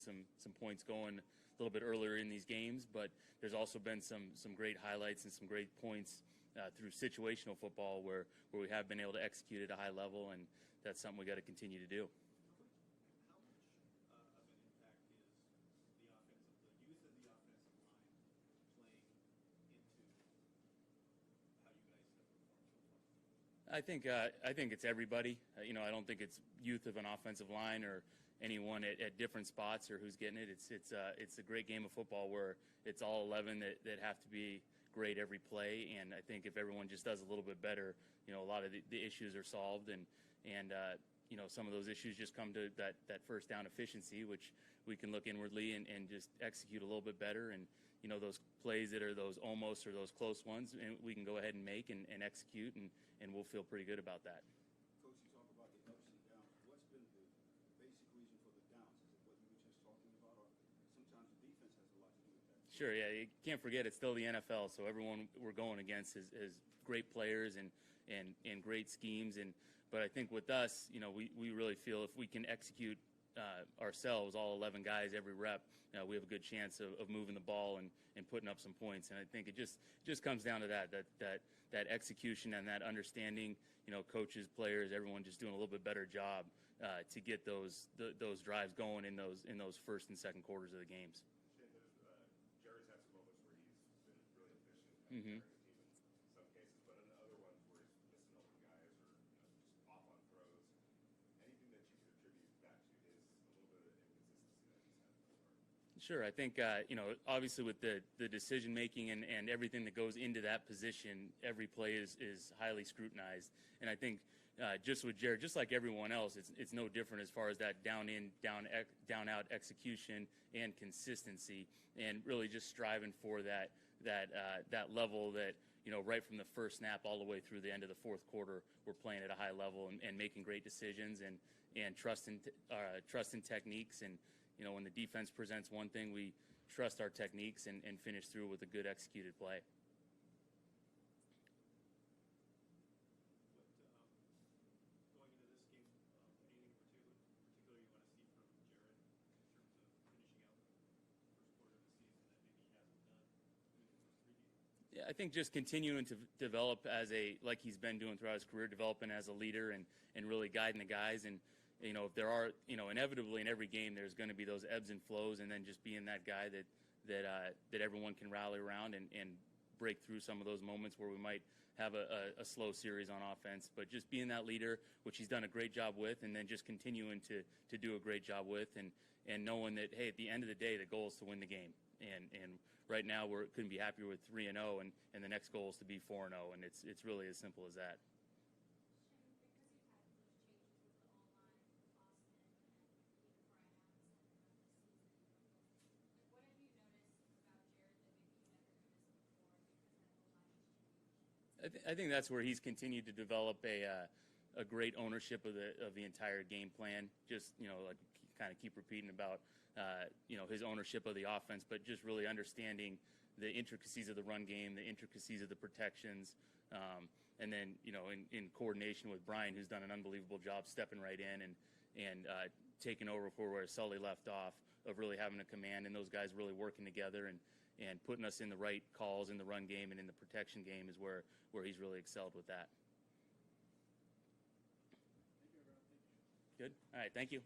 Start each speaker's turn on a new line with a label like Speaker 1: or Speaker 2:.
Speaker 1: some points going a little bit earlier in these games, but there's also been some great highlights and some great points through situational football where we have been able to execute at a high level, and that's something we got to continue to do. I think it's everybody. I don't think it's youth of an offensive line or anyone at different spots or who's getting it. It's a great game of football where it's all 11 that have to be great every play. And I think if everyone just does a little bit better, a lot of the issues are solved. And some of those issues just come to that first down efficiency, which we can look inwardly and just execute a little bit better. And those plays that are those almost or those close ones, and we can go ahead and make and execute, and we'll feel pretty good about that.
Speaker 2: Coach, you talk about the ups and downs. What's been the basic reason for the downs? Is it what you were just talking about, or sometimes the defense has a lot to do with that?
Speaker 1: Sure, yeah. You can't forget it's still the NFL, so everyone we're going against is great players and great schemes. But I think with us, we really feel if we can execute ourselves, all 11 guys, every rep, we have a good chance of moving the ball and putting up some points. And I think it just comes down to that execution and that understanding, coaches, players, everyone just doing a little bit better job to get those drives going in those first and second quarters of the games.
Speaker 3: Jerry's had some moments where he's been really efficient at
Speaker 1: Mm-hmm.
Speaker 3: carrying the team in some cases, but in other ones where he's missing open guys or just off on throws. Anything that you could attribute that to his a little bit of inconsistency that he's had so far?
Speaker 1: Sure. I think, obviously with the decision making and everything that goes into that position, every play is highly scrutinized. And I think just with Jared, just like everyone else, it's no different as far as that down out execution and consistency, and really just striving for that level that, right from the first snap all the way through the end of the fourth quarter, we're playing at a high level and making great decisions and trusting techniques. And when the defense presents one thing, we trust our techniques and finish through with a good executed play.
Speaker 4: Going into this game, anything particular you want to see from Jared in terms of finishing out the first quarter of the season that maybe he hasn't done through the first 3 games?
Speaker 1: Yeah, I think just continuing to develop like he's been doing throughout his career, developing as a leader and really guiding the guys. And if there are, inevitably in every game, there's going to be those ebbs and flows, and then just being that guy that everyone can rally around and break through some of those moments where we might have a slow series on offense. But just being that leader, which he's done a great job with, and then just continuing to do a great job with, and knowing that, hey, at the end of the day, the goal is to win the game. And right now we couldn't be happier with 3-0, and the next goal is to be 4-0, and it's really as simple as that. I think that's where he's continued to develop a great ownership of the entire game plan. Just like kind of keep repeating about his ownership of the offense, but just really understanding the intricacies of the run game, the intricacies of the protections, and then in coordination with Brian, who's done an unbelievable job stepping right in and taking over for where Sully left off, of really having a command and those guys really working together and putting us in the right calls in the run game and in the protection game is where he's really excelled with that.
Speaker 4: Thank you, everyone. Thank you.
Speaker 1: Good. All right. Thank you.